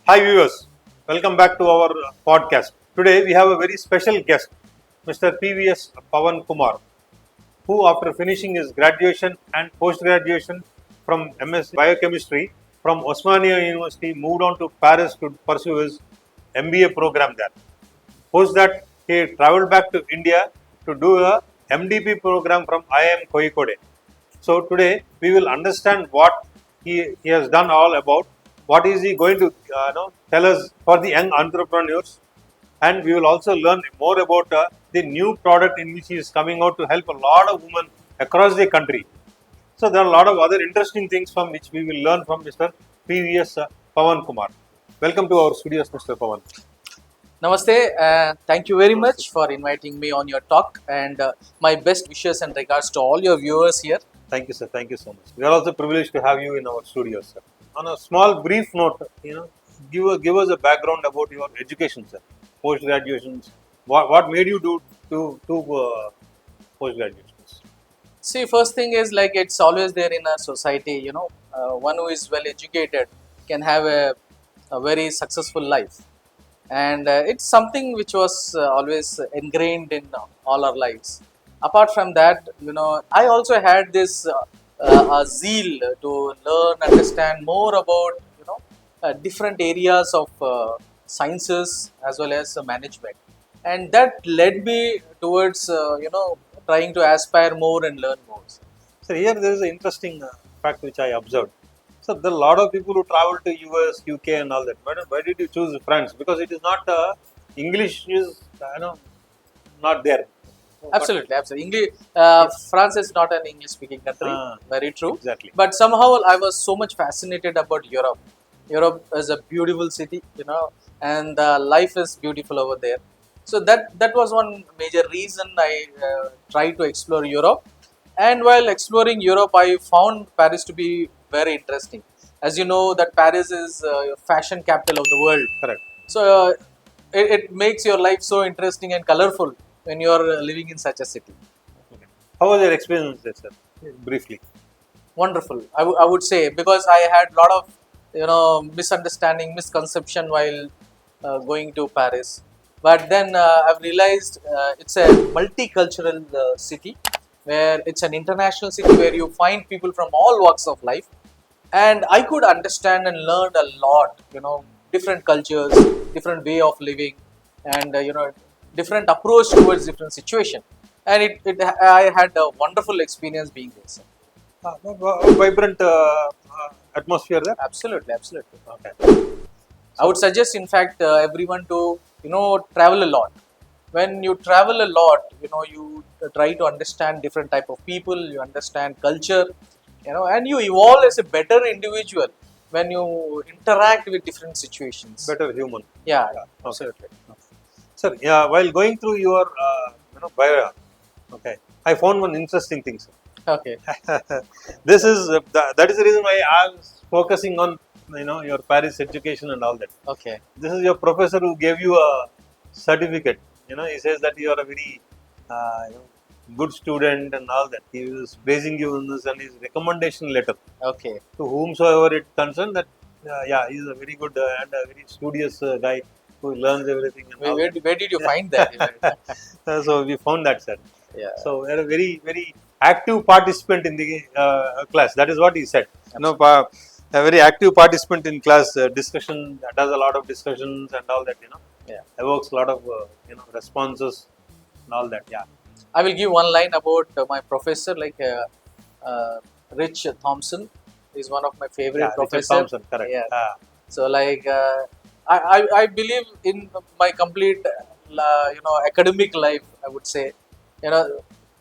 Hi viewers, welcome back to our podcast. Today we have a very special guest, Mr. PVS Pawan Kumar, who after finishing his graduation and post-graduation from MS Biochemistry from Osmania University moved on to Paris to pursue his MBA program there. Post that, he traveled back to India to do a MDP program from IIM Kozhikode. So today we will understand what he has done all about. What is he going to tell us for the young entrepreneurs, and we will also learn more about the new product in which he is coming out to help a lot of women across the country. So there are a lot of other interesting things from which we will learn from Mr. PVS Pawan Kumar. Welcome to our studios, Mr. Pawan. Namaste. Thank you very much for inviting me on your talk, and my best wishes and regards to all your viewers here. Thank you, sir. Thank you so much. We are also privileged to have you in our studios, sir. On a small, brief note, give us a background about your education, sir. Post graduations. What made you do post graduations? See, first thing is like it's always there in our society. One who is well educated can have a very successful life, and it's something which was always ingrained in all our lives. Apart from that, I also had this zeal to learn, understand more about different areas of sciences as well as management, and that led me towards trying to aspire more and learn more. So here there is an interesting fact which I observed. So there are a lot of people who travel to US, UK, and all that. But why did you choose France? Because it is not English is not there. Absolutely. English, France is not an English-speaking country. Very true. Exactly. But somehow I was so much fascinated about Europe. Europe is a beautiful city, and life is beautiful over there. So that was one major reason I tried to explore Europe. And while exploring Europe, I found Paris to be very interesting. As you know, that Paris is fashion capital of the world. Correct. So it makes your life so interesting and colorful when you are living in such a city. Okay. How was your experience there, sir? Briefly. Wonderful. I would say, because I had a lot of misunderstanding, misconception while going to Paris. But then I've realized it's a multicultural city, where it's an international city where you find people from all walks of life. And I could understand and learn a lot, different cultures, different way of living, and different approach towards different situation. And I had a wonderful experience being there. Sir. Vibrant atmosphere there? Absolutely. Okay. I would suggest, in fact, everyone to, travel a lot. When you travel a lot, you try to understand different type of people, you understand culture, and you evolve as a better individual when you interact with different situations. Better human. Yeah, Okay. absolutely. Sir, yeah, while going through your bio, okay, I found one interesting thing, sir. Okay. This is that is the reason why I was focusing on your Paris education and all that. Okay. This is your professor who gave you a certificate. He says that you are a very good student and all that. He was praising you in this and his recommendation letter. Okay. To whomsoever it concerned, that he's a very good and a very studious guy who learns everything. And all Where did you find that? so we found that, sir. Yeah. So we are a very active participant in the class. That is what he said. A very active participant in class discussion. Does a lot of discussions and all that. Yeah. Evokes a lot of responses and all that. Yeah. I will give one line about my professor, like Rich Thompson is one of my favorite professors. Thompson, correct. Yeah. So like I believe in my complete academic life, I would say,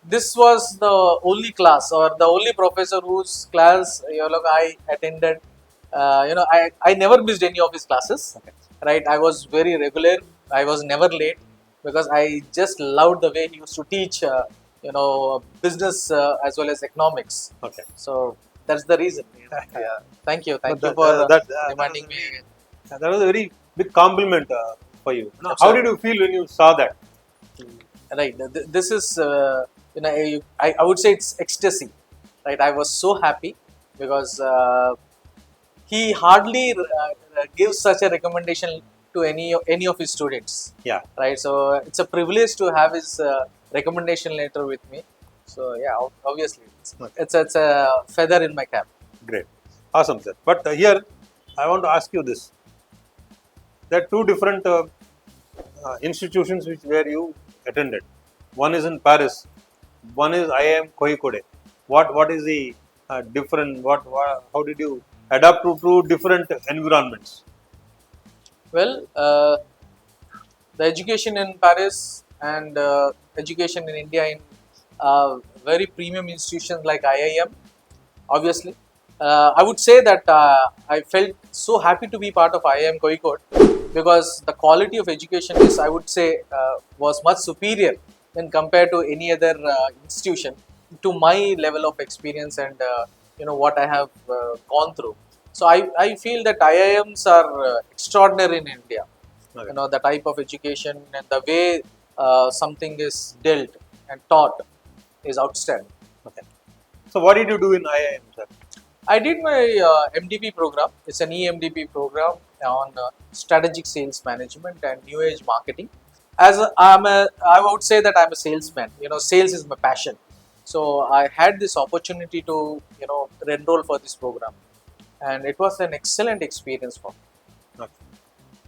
this was the only class or the only professor whose class I attended. I never missed any of his classes. Okay. Right, I was very regular. I was never late because I just loved the way he used to teach. Business as well as economics. Okay. So that's the reason. Yeah. Thank you for reminding me. That was a very big compliment for you. How Absolutely. did you feel when you saw that? Right. This is I would say it's ecstasy. Right. I was so happy because he hardly gives such a recommendation to any of his students. Yeah, Right. So it's a privilege to have his recommendation letter with me. So yeah, obviously Okay. it's a feather in my cap. great. Awesome, sir. But here, I want to ask you this. There are two different institutions where you attended. One is in Paris. One is IIM Kozhikode. What is the different? How did you adapt to two different environments? Well, the education in Paris and education in India in very premium institutions like IIM, obviously. I would say that I felt so happy to be part of IIM Kozhikode because the quality of education is, I would say, was much superior when compared to any other institution to my level of experience and what I have gone through. So I feel that IIMs are extraordinary in India. Okay. The type of education and the way something is dealt and taught is outstanding. Okay. So what did you do in IIM, sir? I did my MDP program. It's an EMDP program on strategic sales management and new age marketing. I would say that I'm a salesman. Sales is my passion. So I had this opportunity to enroll for this program, and it was an excellent experience for me. Okay.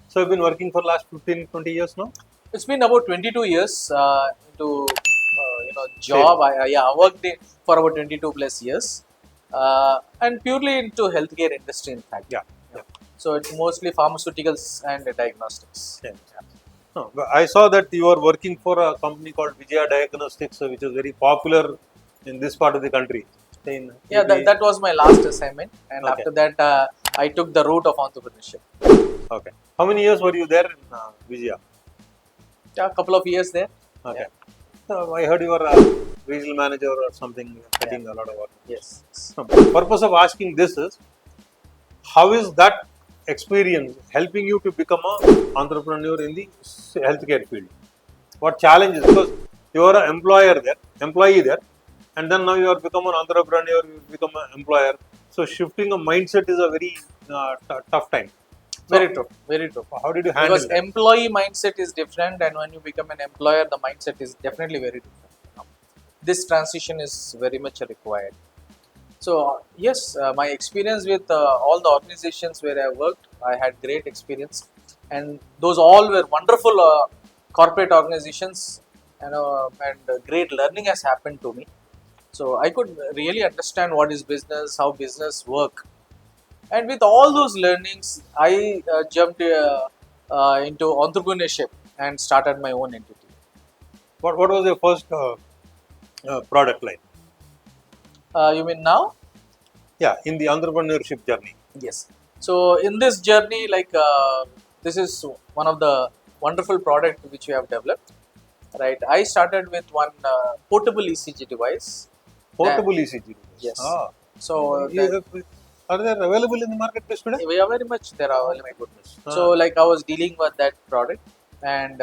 So you've been working for last 15, 20 years now? It's been about 22 years into job. I worked for about 22 plus years, and purely into healthcare industry. In fact, Yeah. Yeah. so it's mostly pharmaceuticals and diagnostics. Yeah. No, but I saw that you are working for a company called Vijaya Diagnostics, which is very popular in this part of the country. Yeah, that was my last assignment, and Okay. after that, I took the route of entrepreneurship. Okay. How many years were you there in Vijaya? Yeah, a couple of years there. Okay. So I heard you were a regional manager or something, getting a lot of work. Yes. No, purpose of asking this is, how is that experience helping you to become an entrepreneur in the healthcare field? What challenges? Because you are an employee there, and then now you are become an entrepreneur, you become an employer. So shifting a mindset is a very tough time. So Very true. Very true. how did you handle Because that? employee mindset is different, and when you become an employer, the mindset is definitely very different. This transition is very much required. So yes, my experience with all the organizations where I worked, I had great experience, and those all were wonderful corporate organizations, and great learning has happened to me. So I could really understand what is business, how business work, and with all those learnings, I jumped into entrepreneurship and started my own entity. What was your first product line? You mean now? Yeah, in the entrepreneurship journey. Yes. So in this journey, this is one of the wonderful product which we have developed. Right. I started with one portable ECG device. Portable ECG. Yes. Ah. So Are they available in the marketplace today? we are very much there. Oh my goodness. So I was dealing with that product, and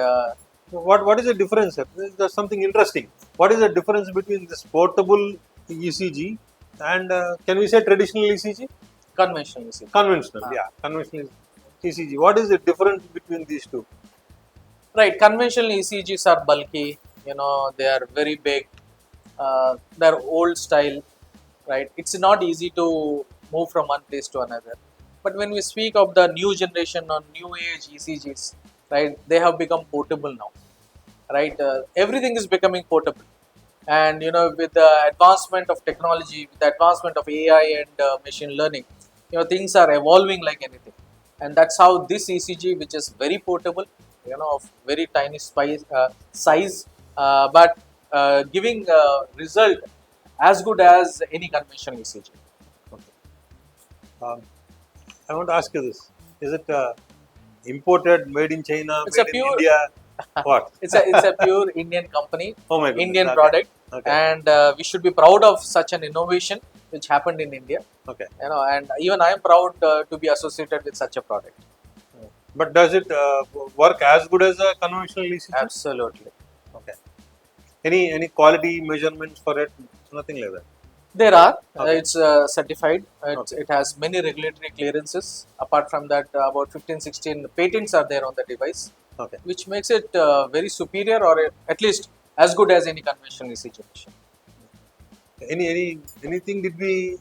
What is the difference, sir? There's something interesting. What is the difference between this portable ECG and can we say traditional ECG? conventional ECG. Conventional, yeah, conventional ECG. What is the difference between these two? Right, conventional ECGs are bulky. They are very big. They're old style. Right, it's not easy to move from one place to another. But when we speak of the new generation or new age ECGs, right, they have become portable now. Right, everything is becoming portable, and with the advancement of technology, with the advancement of AI and machine learning, things are evolving like anything, and that's how this ECG, which is very portable, of very tiny size, but giving result as good as any conventional ECG. Okay. I want to ask you this: is it imported, made in China, It's made a in pure- India? What? It's a pure Indian company, Oh my goodness. Indian Okay. product, Okay. and we should be proud of such an innovation which happened in India. Okay. And even I am proud to be associated with such a product. But does it work as good as a conventional ECG? Absolutely. Okay. Any quality measurements for it? Nothing like that. There are. Okay. It's certified. Okay. It has many regulatory clearances. Apart from that, about 15, 16 patents are there on the device, Okay. which makes it very superior or at least as good as any conventional ECG machine. Anything did we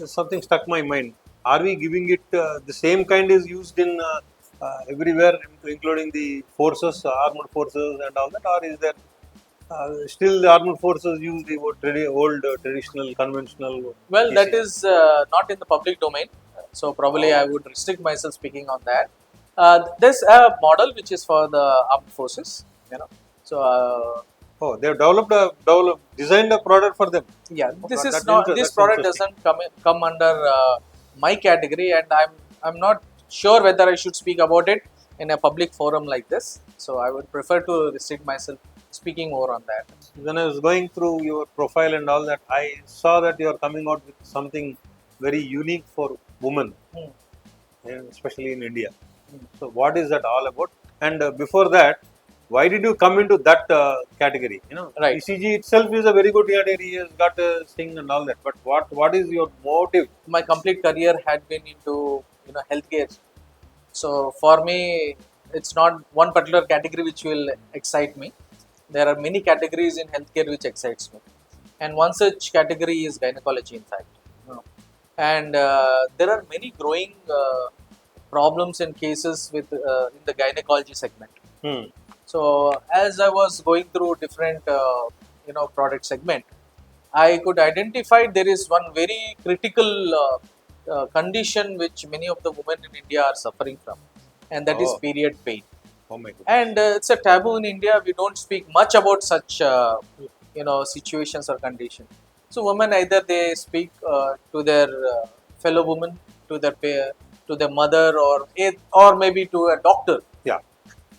something stuck my mind. Are we giving it the same kind is used in everywhere, including the forces, armed forces, and all that, or is there still the armed forces use the old traditional conventional Well, that ECG? is not in the public domain, so probably I Oh, would restrict myself speaking on that. There's a model which is for the armed forces, you know. So oh, they have designed a product for them. yeah, Oh, this is that's not, this that's product interesting. doesn't come under my category, and I'm not sure whether I should speak about it in a public forum like this. So I would prefer to restrict myself speaking more on that. When I was going through your profile and all that, I saw that you are coming out with something very unique for women, Hmm. and especially in India. Hmm. So, what is that all about? And before that, why did you come into that category? Right. ECG itself is a very good category. He has got a thing and all that. But what is your motive? My complete career had been into healthcare. So for me, it's not one particular category which will excite me. There are many categories in healthcare which excites me, and one such category is gynecology. In fact, you know. And there are many growing problems and cases with in the gynecology segment. Hmm. So as I was going through different product segment, I could identify there is one very critical condition which many of the women in India are suffering from, and that is Oh, period pain. oh my goodness. And it's a taboo in India. We don't speak much about such situations or conditions. So women either they speak to their fellow women, to their to their mother, or maybe to a doctor. Yeah.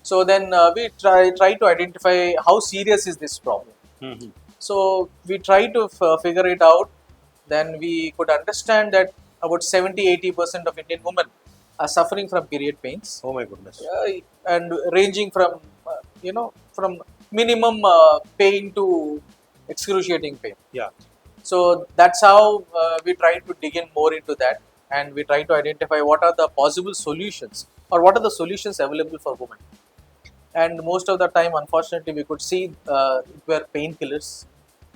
So then we try to identify how serious is this problem. Hmm. So we try to figure it out. Then we could understand that about 70-80% of Indian women are suffering from period pains, Oh my goodness. and ranging from from minimum pain to excruciating pain. Yeah. So that's how we try to dig in more into that, and we try to identify what are the possible solutions or what are the solutions available for women. And most of the time, unfortunately, we could see it were painkillers,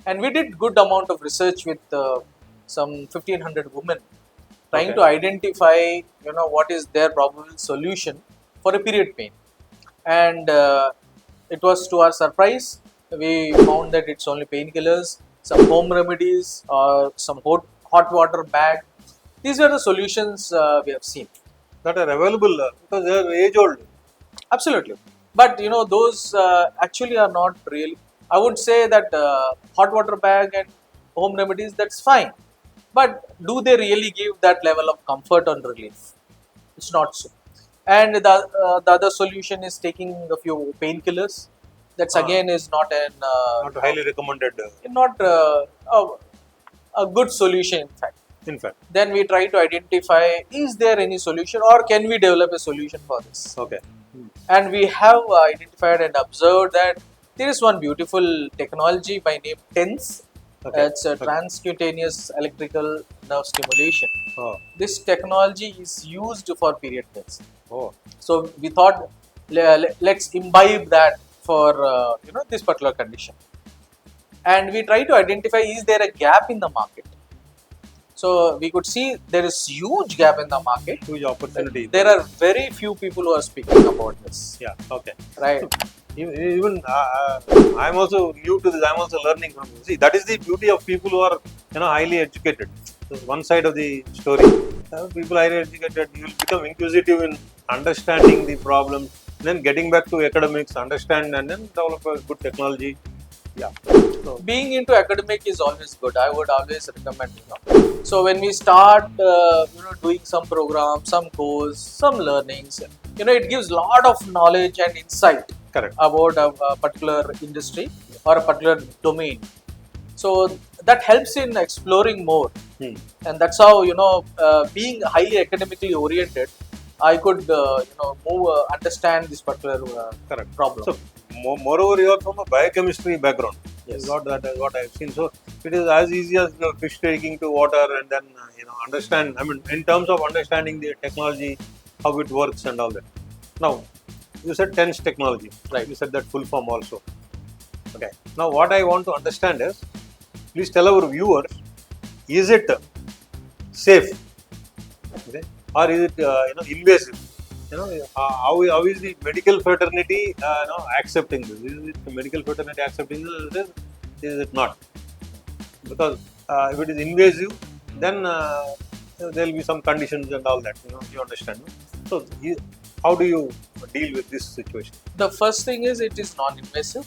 and we did good amount of research with some 1500 women, trying Okay. to identify what is their probable solution for a period pain. And it was to our surprise, we found that it's only painkillers, some home remedies, or some hot water bag. These are the solutions we have seen. That are available because they are age old. Absolutely. But those actually are not real. I would say that hot water bag and home remedies, that's fine. But do they really give that level of comfort and relief? It's not so. And the other solution is taking a few painkillers. That's Ah, again is not an not highly recommended. not a good solution, in fact. In fact. Then we try to identify, is there any solution, or can we develop a solution for this? Okay. And we have identified and observed that there is one beautiful technology by name TENS. Okay. It's a transcutaneous electrical nerve stimulation. Oh. This technology is used for period pains. Oh. So we thought, let's imbibe that for this particular condition. And we try to identify, is there a gap in the market? So we could see there is huge gap in the market. Huge opportunity. There are very few people who are speaking about this. Yeah. Okay. Right. Even I'm also new to this. I'm also learning from you. See, that is the beauty of people who are highly educated. That's one side of the story. People highly educated, you will become inquisitive in understanding the problem, then getting back to academics, understand, and then develop a good technology. Yeah. So, Being into academic is always good. I would always recommend. So when we start, doing some program, some course, some learnings, it gives lot of knowledge and insight correct. about a particular industry or a particular domain. So that helps in exploring more, Hmm. and that's how being highly academically oriented, I could understand this particular Correct. problem. So, moreover, you are from a biochemistry background. Yes. That is what I've seen. So it is as easy as fish taking to water and then understand. I mean, in terms of understanding the technology, how it works and all that. Now, you said TENS technology. Right. You said that full form also. Okay. Now, what I want to understand is, please tell our viewers, is it safe, okay, or is it invasive? How is the medical fraternity accepting this? Is it the medical fraternity accepting this? Is it not? Because if it is invasive, then there will be some conditions and all that. You understand? No? So, how do you deal with this situation? The first thing is it is non-invasive.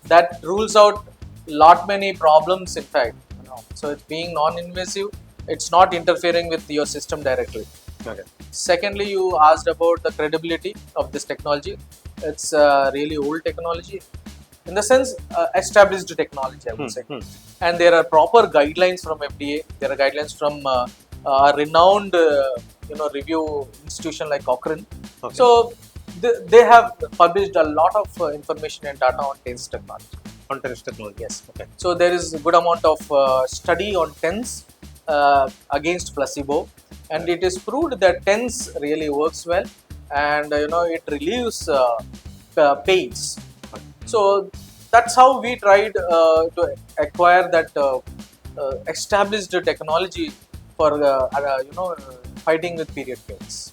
That rules out lot many problems. In fact, so it being non-invasive, it's not interfering with your system directly. Okay. Secondly, you asked about the credibility of this technology. It's really old technology, in the sense established technology, I would say. And there are proper guidelines from FDA. There are guidelines from a renowned review institution like Cochrane. Okay. So they have published a lot of information and data on TENS technology. On TENS technology. Yes. Okay. So there is a good amount of study on TENS against placebo, and it is proved that TENS really works well, and it relieves pains. So that's how we tried to acquire that established technology for fighting with period pains.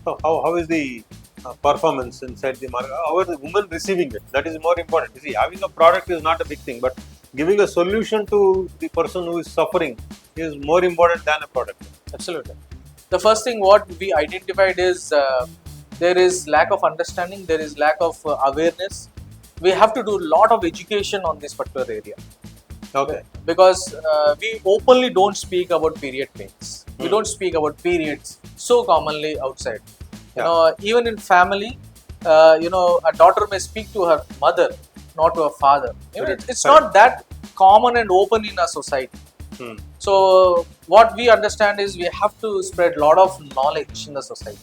So how is the performance inside the market? How are the women receiving it? That is more important. You see, having a product is not a big thing, but giving a solution to the person who is suffering is more important than a product. Absolutely. The first thing what we identified is there is lack of understanding, there is lack of awareness. We have to do a lot of education on this particular area. Okay. Because we openly don't speak about period pains. We don't speak about periods so commonly outside. Yeah. Even in family, a daughter may speak to her mother, not to her father. It's not that common and open in our society. So what we understand is we have to spread a lot of knowledge in the society.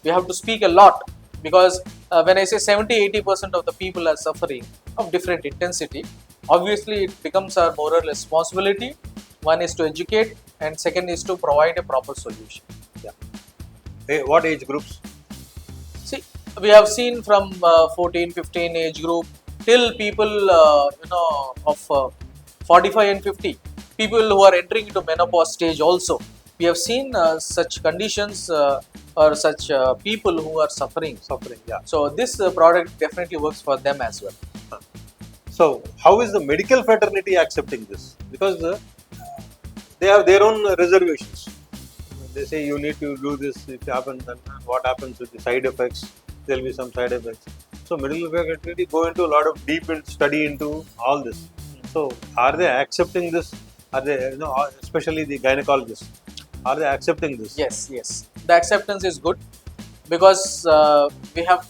We have to speak a lot, because when I say 70-80% of the people are suffering of different intensity, obviously it becomes our moral responsibility. One is to educate, and second is to provide a proper solution. Yeah. Hey, what age groups? See, we have seen from 14, 15 age group till people of 45 and 50. People who are entering into menopause stage also. We have seen such conditions or such people who are suffering. Yeah. So this product definitely works for them as well. So how is the medical fraternity accepting this? Because they have their own reservations. They say you need to do this. If it happens, then what happens with the side effects? There will be some side effects. So medical fraternity go into a lot of deep study into all this. So are they accepting this? Are they, especially the gynecologists, are they accepting this? Yes. The acceptance is good, because we have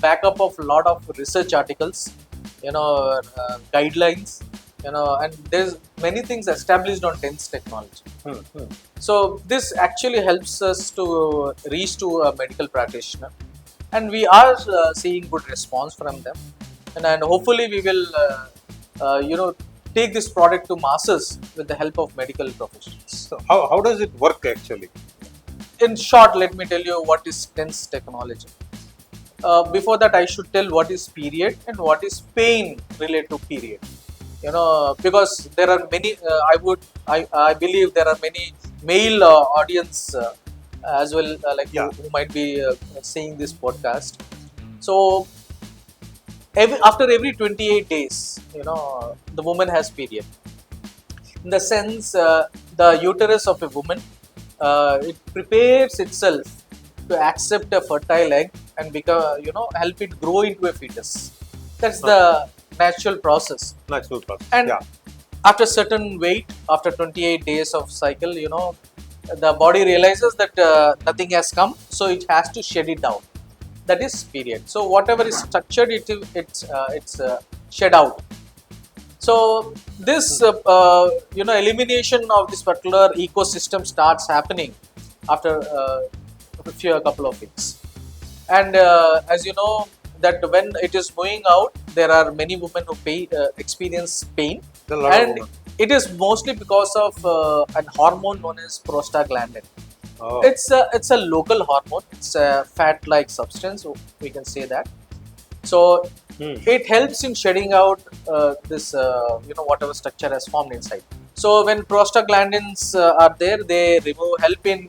backup of a lot of research articles, guidelines, and there's many things established on TENS technology. So this actually helps us to reach to a medical practitioner, and we are seeing good response from them, and hopefully we will take this product to masses with the help of medical professionals. So how does it work actually? In short, let me tell you what is TENS technology. Before that, I should tell what is period and what is pain related to period. Because there are many. I believe there are many male audience as well, who might be seeing this podcast. So after every 28 days, the woman has period. In the sense, the uterus of a woman, it prepares itself to accept a fertile egg and become, help it grow into a fetus. That's the natural process. And after certain weight, after 28 days of cycle, the body realizes that nothing has come, so it has to shed it down. That is period. So whatever is structured, it's shed out. So this elimination of this particular ecosystem starts happening after a couple of weeks. And as you know, that when it is moving out, there are many women who experience pain, There are a lot of and women. it is mostly because of an hormone known as prostaglandin. Oh. It's a local hormone. It's a fat-like substance. We can say that. So it helps in shedding out this whatever structure has formed inside. So when prostaglandins are there, they help in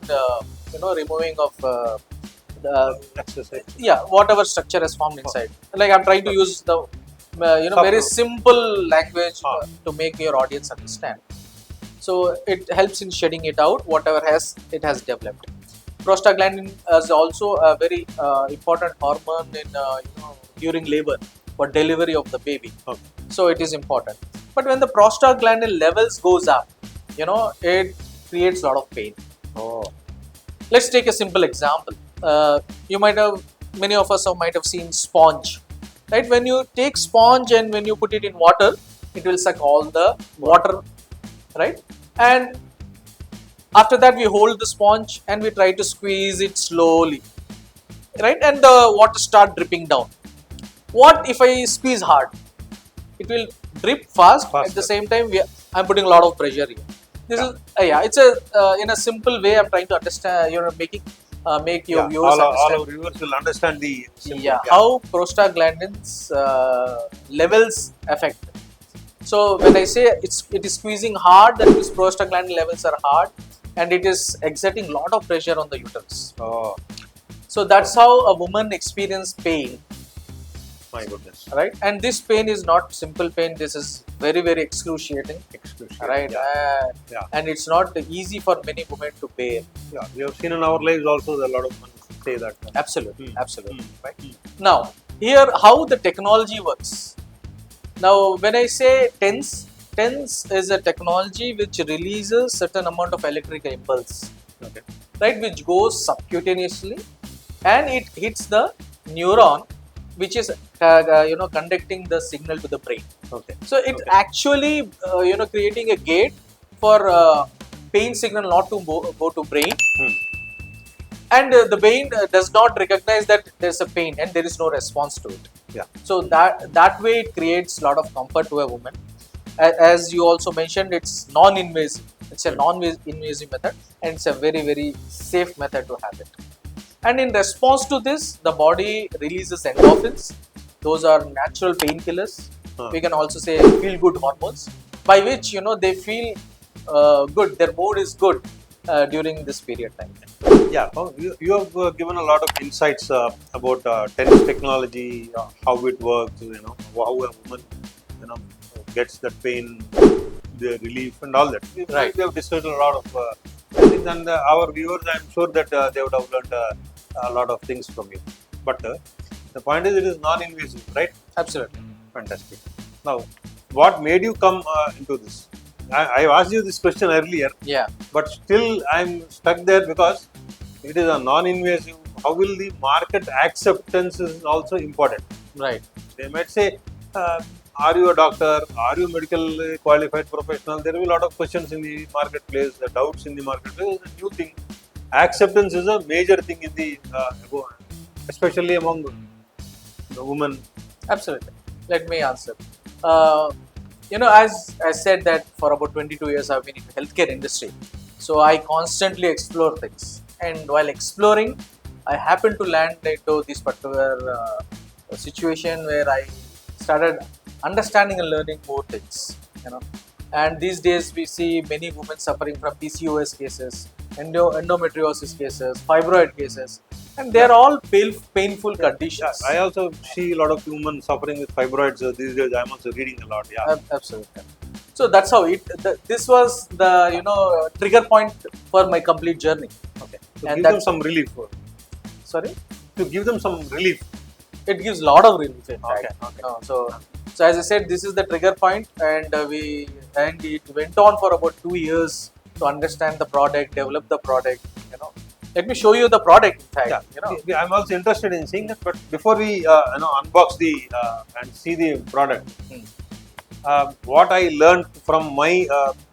removing of the Exercise. whatever structure has formed inside. Like I'm trying to use the very simple language to make your audience understand. So it helps in shedding it out, whatever it has developed. Prostaglandin is also a very important hormone in during labor for delivery of the baby. Okay. So it is important. But when the prostaglandin levels goes up, it creates a lot of pain. Oh. Let's take a simple example. Many of us might have seen sponge, right? When you take sponge and when you put it in water, it will suck all the water, right? And after that, we hold the sponge and we try to squeeze it slowly, right? And the water start dripping down. What if I squeeze hard? It will drip fast. Faster. At the same time, I'm putting a lot of pressure here. This is it's in a simple way. I'm trying to understand. Make your viewers all understand. our viewers will understand the symptom. How prostaglandins levels affect. So when I say it is squeezing hard, that means prostaglandin levels are hard, and it is exerting a lot of pressure on the uterus. Oh, So that's how a woman experiences pain, my goodness. right? And this pain is not simple pain. This is very, very excruciating, right? And it's not easy for many women to bear. Yeah, we have seen in our lives also that a lot of women say that. Absolutely, absolutely. Right? Now, here how the technology works. Now, when I say TENS is a technology which releases certain amount of electrical impulse, Okay. right, which goes subcutaneously, and it hits the neuron, which is conducting the signal to the brain. Okay. So it actually creating a gate for pain signal not to go to brain, and the brain does not recognize that there's a pain and there is no response to it. Yeah. So that way it creates a lot of comfort to a woman. As you also mentioned, it's non-invasive. It's a non-invasive method, and it's a very, very safe method to have it. And in response to this, the body releases endorphins. Those are natural painkillers. We can also say feel-good hormones, by which they feel good. Their mood is good during this period time. Yeah, you have given a lot of insights about TENS technology, how it works, how a woman, gets that pain, the relief, and all that. Right. We have discussed a lot of things, and our viewers, I'm sure that they would have learned a lot of things from you. But the point is, it is non-invasive, right? Absolutely. Fantastic. Now, what made you come into this? I asked you this question earlier. Yeah. But still, I'm stuck there because it is a non-invasive. How will the market acceptance is also important? Right. They might say, are you a doctor? Are you a medical qualified professional? There will be a lot of questions in the marketplace, the doubts in the marketplace. It's a new thing. Acceptance is a major thing in the, especially among the women. Absolutely. Let me answer. As I said that for about 22 years I've been in the healthcare industry. So I constantly explore things. And while exploring, I happened to land into this particular situation where I started understanding and learning more things. And these days we see many women suffering from PCOS cases, endometriosis cases, fibroid cases, and they are all painful conditions. I also see a lot of women suffering with fibroids these days. I'm also reading a lot. Yeah, absolutely. So that's how this was the trigger point for my complete journey. Okay. To and give them some relief. Sorry. To give them some relief. It gives a lot of relief. In fact. Okay. So as I said, this is the trigger point, and it went on for about 2 years to understand the product, develop the product. Let me show you the product. In fact, I'm also interested in seeing that. But before we unbox and see the product, what I learned from my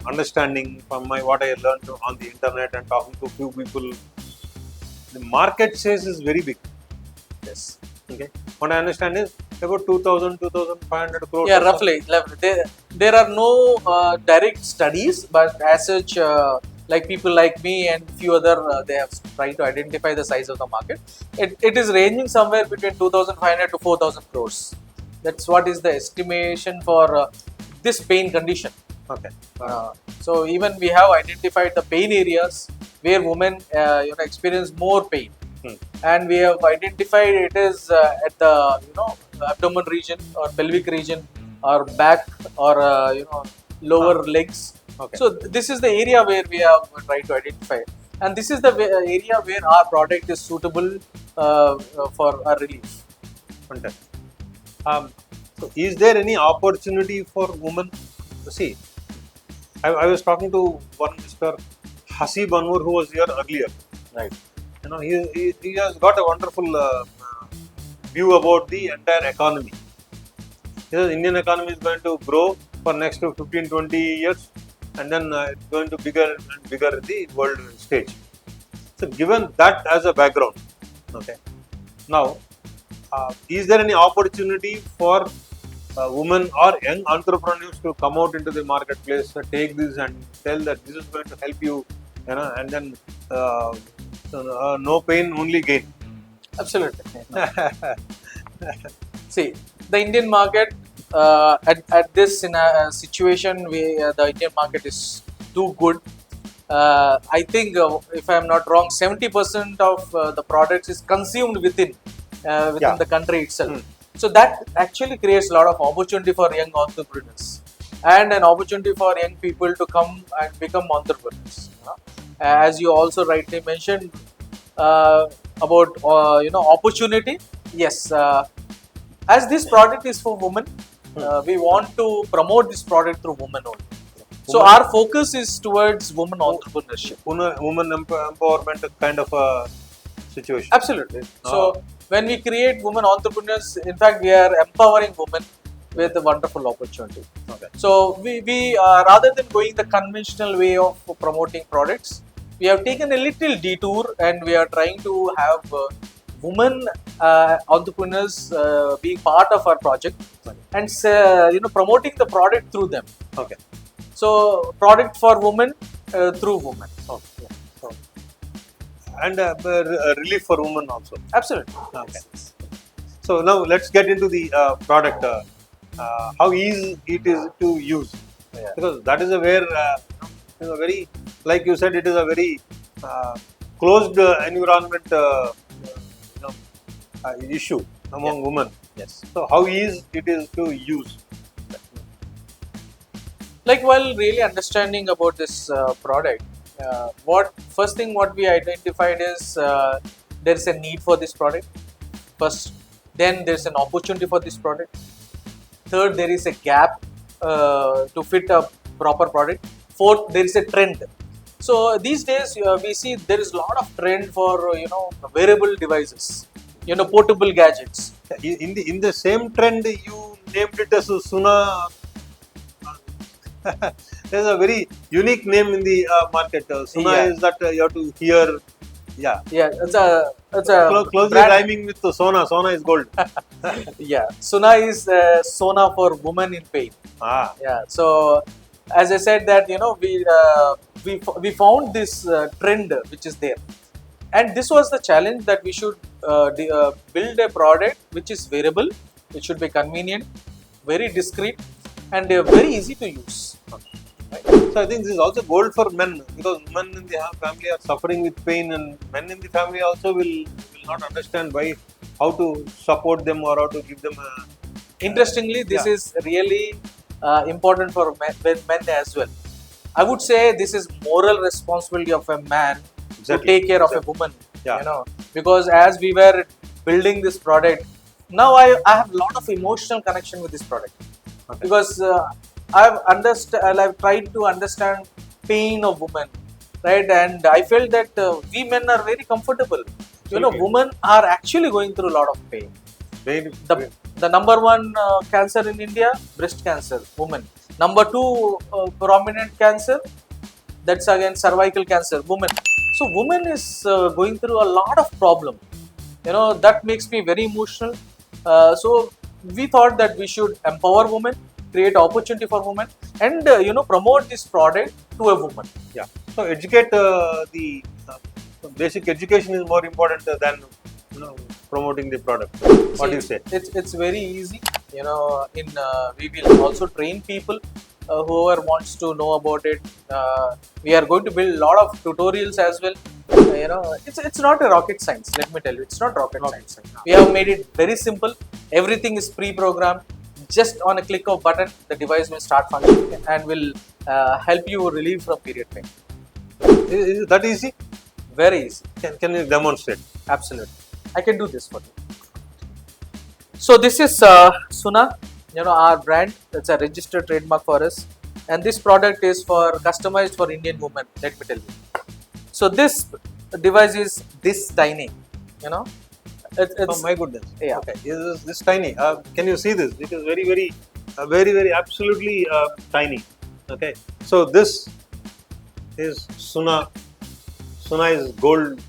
understanding, from what I learned on the internet and talking to a few people, the market size is very big. Yes. Okay. what I understand is about 2,000, 2,500 crores. Yeah, or so. roughly. There are no direct studies, but as such, like people like me and few other, they have tried to identify the size of the market. It is ranging somewhere between 2,500 to 4,000 crores. That's what is the estimation for this pain condition. Okay. So even we have identified the pain areas where women experience more pain, and we have identified it is at the abdomen region or pelvic region or back or lower legs. Okay. So this is the area where we have tried to identify, and this is the area where our product is suitable for a relief. Fantastic. So is there any opportunity for women? See, I was talking to one Mr. Hasib Anwar who was here earlier. Right. He has got a wonderful view about the entire economy. He says Indian economy is going to grow for next 15-20 years, and then it's going to bigger and bigger in the world stage. So given that as a background, okay, now is there any opportunity for women or young entrepreneurs to come out into the marketplace, take this and tell that this is going to help you, and then no pain, only gain? Absolutely. See, the Indian market at this situation, the Indian market is too good. I think, if I am not wrong, 70% of the products is consumed within the country itself. So that actually creates a lot of opportunity for young entrepreneurs and an opportunity for young people to come and become entrepreneurs. As you also rightly mentioned about opportunity. Yes, as this product is for women, we want to promote this product through women only. So our focus is towards women entrepreneurship, women empowerment kind of a situation. Absolutely. So when we create women entrepreneurs, in fact, we are empowering women with a wonderful opportunity. Okay. So we rather than going the conventional way of promoting products, we have taken a little detour and we are trying to have women entrepreneurs being part of our project and promoting the product through them. Okay. So product for women through women. Okay. And relief for women also. Absolutely. Okay. So now let's get into the product. How easy it is to use, because that is a where very, like you said, it is a very closed environment issue among women. Yes. So how easy it is to use? Like, while really understanding about this product, first thing what we identified is there is a need for this product. First, then there is an opportunity for this product. Third, there is a gap to fit a proper product. Fourth, there is a trend. So these days we see there is a lot of trend for wearable devices, portable gadgets. In the same trend, you named it as SUNA. There's a very unique name in the market. SUNA is that you have to hear. Yeah. Yeah, it's a closely brand. rhyming with the Sona. Sona is gold. Yeah, SUNA is Sona for women in pain. Yeah. So as I said that we found this trend which is there, and this was the challenge that we should build a product which is wearable, it should be convenient, very discreet, and very easy to use. Right. So I think this is also gold for men, because men in the family are suffering with pain, and men in the family also will not understand how to support them or how to give them a. Interestingly, this is really important for men as well. I would say this is moral responsibility of a man to take care of a woman. Because as we were building this product, now I have a lot of emotional connection with this product. Okay. Because I've tried to understand pain of women, right? And I felt that we men are very comfortable. Women are actually going through a lot of pain. The number one cancer in India, breast cancer, women. Number two prominent cancer, that's again cervical cancer, women. So women is going through a lot of problem. That makes me very emotional. So we thought that we should empower women, create opportunity for women, and promote this product to a woman. Yeah. So educate the basic education is more important than promoting the product. What do you say? It's very easy. We will also train people whoever wants to know about it. We are going to build a lot of tutorials as well. It's not a rocket science. Let me tell you, it's not rocket science. We have made it very simple. Everything is pre-programmed. Just on a click of button, the device will start functioning and will help you relieve from period pain. Is it that easy? Very easy. Can you demonstrate? Absolutely. I can do this for you. So this is SUNA, our brand. It's a registered trademark for us, and this product is for customized for Indian women. Let me tell you. So this device is this tiny. It's Oh my goodness. Yeah. Okay. This tiny. Can you see this? It is very absolutely tiny. Okay. So this is SUNA. SUNA is gold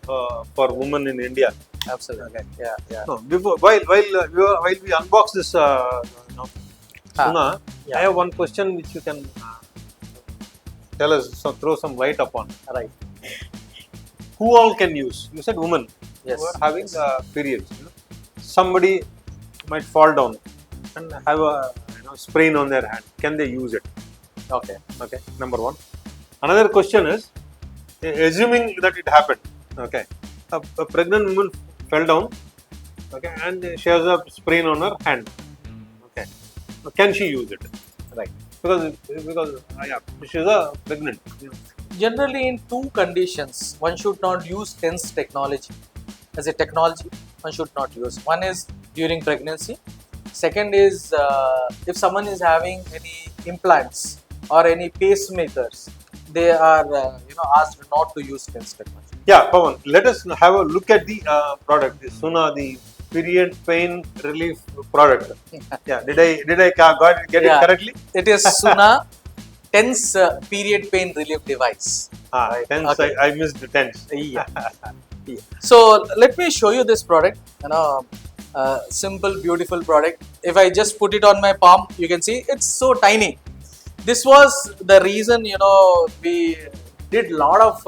for women in India. Absolutely. Okay. Yeah. No, while we unbox this SUNA, Yeah. I have one question which you can tell us, throw some light upon. Right. Who all can use? You said women Yes. who are having periods. Somebody might fall down and have a sprain on their hand. Can they use it? Okay. Okay. Number one. Another question is, assuming that it happened. Okay. A pregnant woman fell down. Okay, and she has a sprain on her hand. Okay. Can she use it? Right. Because she is a pregnant. Generally, in two conditions, one should not use TENS technology. As a technology, one should not use. One is during pregnancy. Second is if someone is having any implants or any pacemakers, they are asked not to use TENS technology. Yeah, Pawan, let us have a look at the product, the SUNA, the period pain relief product. Yeah, did I get it correctly? It is SUNA TENS period pain relief device. Tense. Okay. I missed the tense. Yeah. So let me show you this product. Simple, beautiful product. If I just put it on my palm, you can see it's so tiny. This was the reason we did a lot of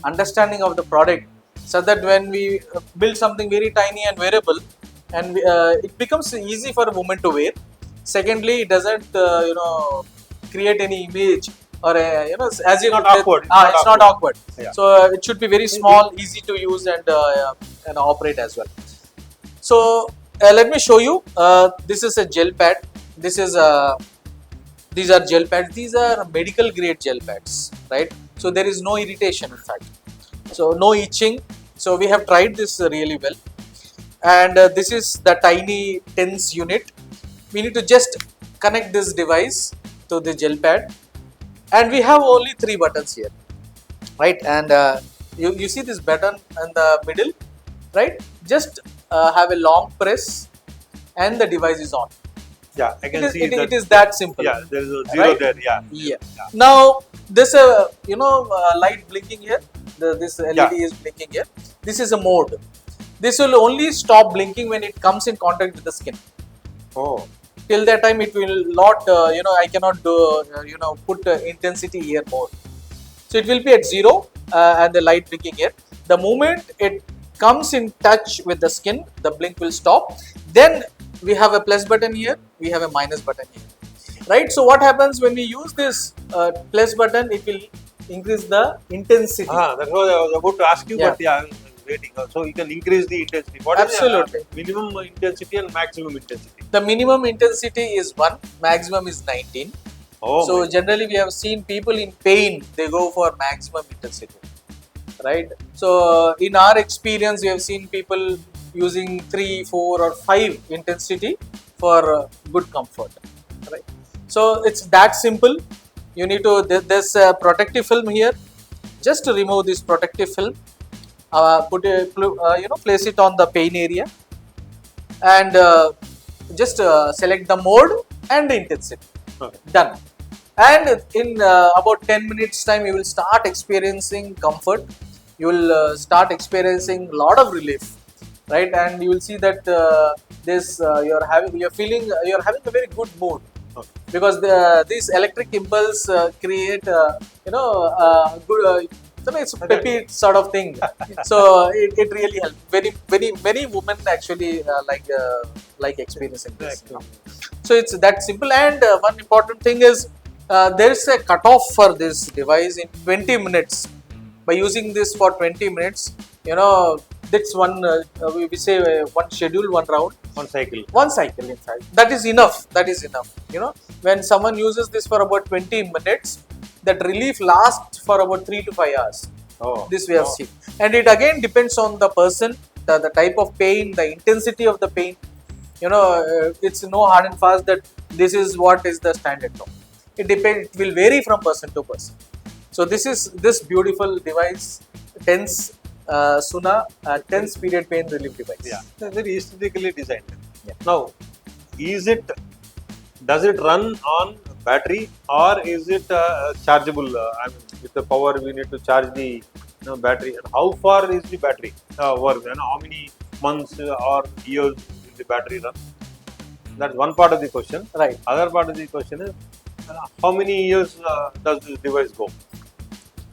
understanding of the product, so that when we build something very tiny and wearable, and it becomes easy for a woman to wear. Secondly, it doesn't create any image or as you Not awkward. It's not awkward. Yeah. So it should be very small, easy to use and operate as well. So let me show you. This is a gel pad. These are gel pads. These are medical grade gel pads, right? So there is no irritation, in fact. So no itching. So we have tried this really well. And this is the tiny TENS unit. We need to just connect this device to the gel pad. And we have only 3 buttons here, right? And you see this button in the middle, right? Just have a long press and the device is on. Yeah, I can see it is that simple. Yeah, there is a zero right? there. Yeah. Now this light blinking here. This LED is blinking here. This is a mode. This will only stop blinking when it comes in contact with the skin. Oh. Till that time, it will not. I cannot do. Put intensity here more. So it will be at 0 and the light blinking here. The moment it comes in touch with the skin, the blink will stop. Then we have a plus button here. We have a minus button here. Right. So what happens when we use this plus button? It will increase the intensity. That's what I was about to ask you, Yeah. but I was waiting. So you can increase the intensity. What Absolutely. is the minimum intensity and maximum intensity? The minimum intensity is 1, maximum is 19. Oh. So generally we have seen people in pain, they go for maximum intensity, right? So in our experience, we have seen people using 3, 4 or 5 intensity for good comfort, right? So it's that simple. You need to, there's a protective film here. Just to remove this protective film, place it on the pain area and just select the mode and the intensity. Okay. Done. And in about 10 minutes time, you will start experiencing comfort. You will start experiencing a lot of relief. right? And you will see that this you're having a very good mood, Okay. because these electric impulse create good it's a peppy sort of thing. So it really helps. Very many women actually like experiencing this. So it's that simple. And one important thing is there is a cutoff for this device in 20 minutes. By using this for 20 minutes, that's one we say one schedule, one round, one cycle. In fact, that is enough. When someone uses this for about 20 minutes, that relief lasts for about 3 to 5 hours. This we have seen. And it again depends on the person, the type of pain, the intensity of the pain. It's no hard and fast that this is what is the standard. No, it depends. It will vary from person to person. So this beautiful device, TENS SUNA, TENS period pain relief device. Yeah, it's very aesthetically designed. Yeah. Now, does it run on battery, or is it chargeable? I mean, with the power we need to charge the battery. And how far is the battery work? How many months or years will the battery run? That's one part of the question. Right. Other part of the question is how many years does this device go?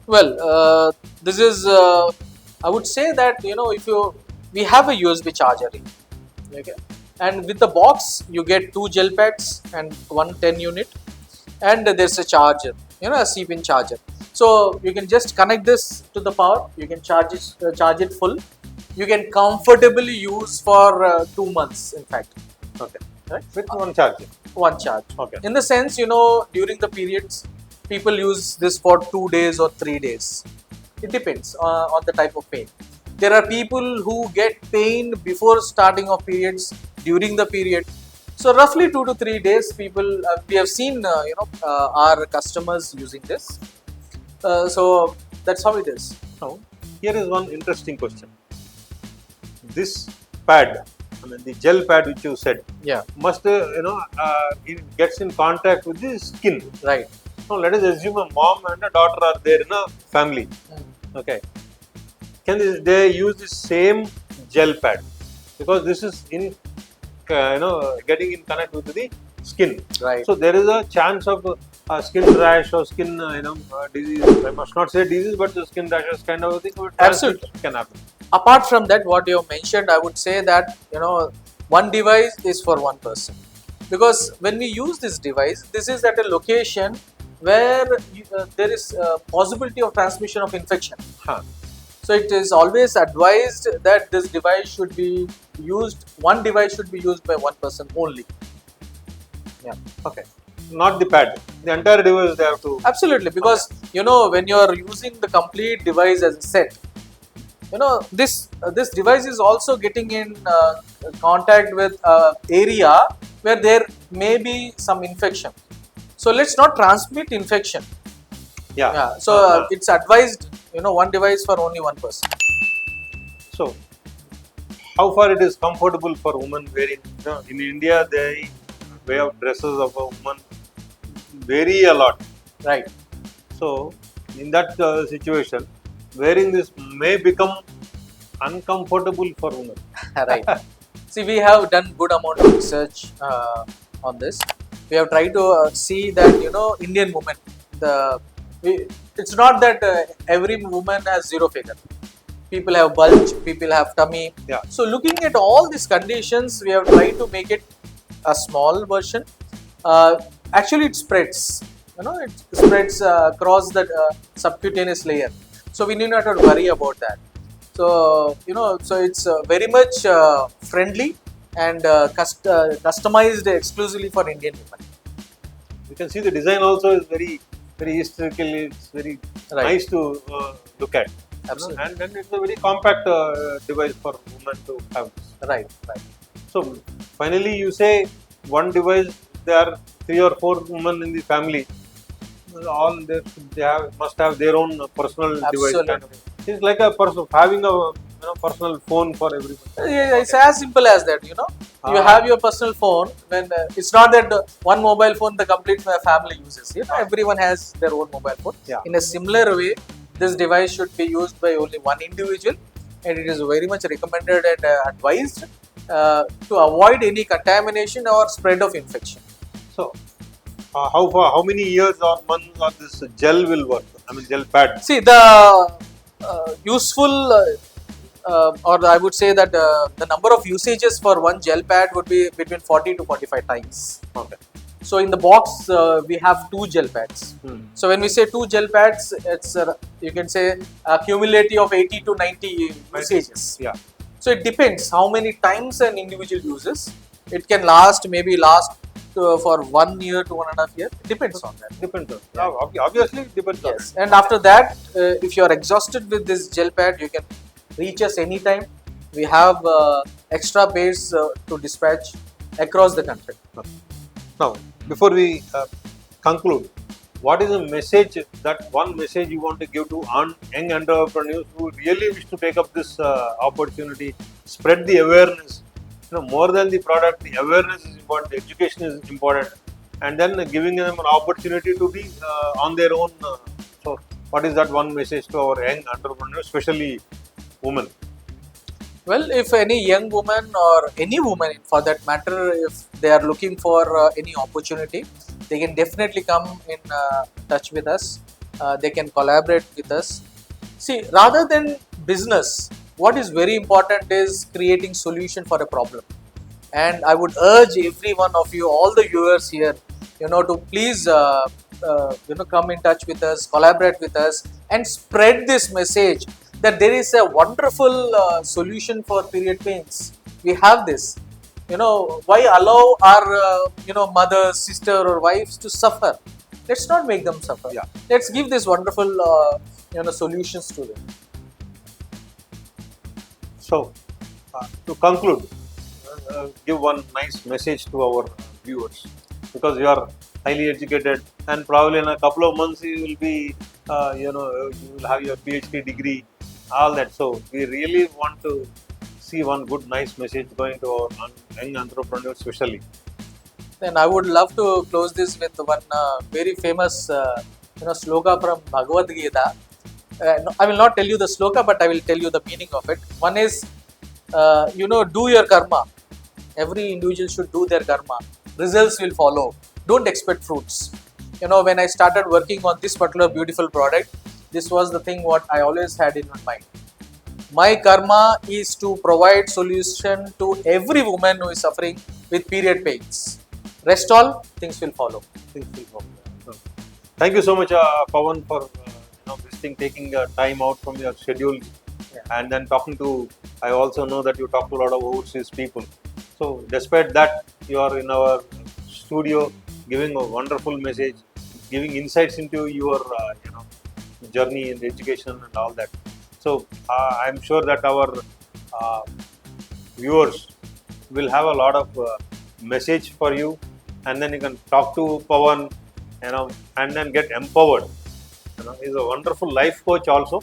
Well, this is I would say that if we have a USB charger, okay, and with the box you get 2 gel pads and one 10 unit, and there's a charger, a C-pin charger. So you can just connect this to the power. You can charge it full. You can comfortably use for 2 months. In fact, okay, right, with one charge. One charge. Okay. In the sense, during the periods, people use this for 2 days or 3 days. It depends on the type of pain. There are people who get pain before starting of periods, during the period. So roughly 2 to 3 days, people we have seen our customers using this. So that's how it is. Now, here is one interesting question. This pad, the gel pad which you said, must it gets in contact with the skin. Right. Now let us assume a mom and a daughter are there in a family. Okay. Can they use the same gel pad? Because this is getting in contact with the skin. Right. So there is a chance of skin rash or skin disease. I must not say disease, but the skin rashes kind of a thing. Absolutely can happen. Apart from that, what you have mentioned, I would say that one device is for one person, because when we use this device, this is at a location where there is a possibility of transmission of infection. So it is always advised that this device should be used. One device should be used by one person only. Yeah. Okay. Not the pad. The entire device they have to. Absolutely, because when you are using the complete device as a set, this device is also getting in contact with area where there may be some infection. So let's not transmit infection. Yeah. So it's advised, one device for only one person. So how far it is comfortable for women wearing? In India, the way of dresses of a woman vary a lot. Right. So in that situation, wearing this may become uncomfortable for women. Right. See, we have done good amount of research on this. We have tried to see that Indian women, it's not that every woman has zero figure. People have bulge, people have tummy. Yeah. So looking at all these conditions, we have tried to make it a small version. Actually, it spreads. It spreads across the subcutaneous layer. So we need not to worry about that. So so it's very much friendly and customized exclusively for Indian women. You can see the design also is very aesthetically. It's very nice to look at. Absolutely. And then it's a very compact device for women to have. Right. So finally, you say one device. There are 3 or 4 women in the family. All must have their own personal device. Kind of. It's like having a personal phone for everybody. Yeah, it's as simple as that. You have your personal phone. When it's not that one mobile phone the complete family uses. Everyone has their own mobile phone. Yeah. In a similar way, this device should be used by only one individual. and it is very much recommended and advised to avoid any contamination or spread of infection. So, how many years or months or this gel will work? I mean, gel pad. See, the useful or I would say that the number of usages for one gel pad would be between 40 to 45 times. Okay. So in the box we have 2 gel pads. So when we say 2 gel pads, it's you can say a cumulative of 80 to 90 usages. Yeah. So it depends how many times an individual uses. It can last for 1 year to 1.5 years. It depends on that. Depends on. Obviously, it depends on. Yes. And after that, if you are exhausted with this gel pad, you can reach us anytime. We have extra base to dispatch across the country. Now, before we conclude, what is the message, that one message you want to give to young entrepreneurs who really wish to take up this opportunity, spread the awareness? More than the product, the awareness is important, the education is important, and then giving them an opportunity to be on their own. So, what is that one message to our young entrepreneurs, especially women? Well, if any young woman or any woman for that matter, if they are looking for any opportunity, they can definitely come in touch with us. They can collaborate with us. See, rather than business, what is very important is creating solution for a problem. And I would urge every one of you, all the viewers here, to please come in touch with us, collaborate with us, and spread this message that there is a wonderful solution for period pains. We have this. Why allow our mothers, sister, or wives to suffer? Let's not make them suffer. Yeah. Let's give this wonderful solutions to them. So, to conclude, give one nice message to our viewers, because you are highly educated and probably in a couple of months you will be, you will have your PhD degree, all that. So, we really want to see one good, nice message going to our young entrepreneurs, especially. Then I would love to close this with one very famous sloka from Bhagavad Gita. I will not tell you the sloka, but I will tell you the meaning of it. One is, do your karma. Every individual should do their karma. Results will follow. Don't expect fruits. When I started working on this particular beautiful product, this was the thing what I always had in my mind. My karma is to provide solution to every woman who is suffering with period pains. Rest all, things will follow. Things will follow. So, thank you so much, Pawan, for taking time out from your schedule, and then talking to. I also know that you talk to a lot of overseas people. So, despite that, you are in our studio giving a wonderful message, giving insights into your journey in education and all that. So, I'm sure that our viewers will have a lot of message for you, and then you can talk to Pawan, and then get empowered. He's a wonderful life coach also,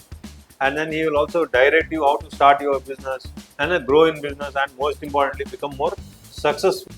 and then he will also direct you how to start your business and grow in business, and most importantly become more successful.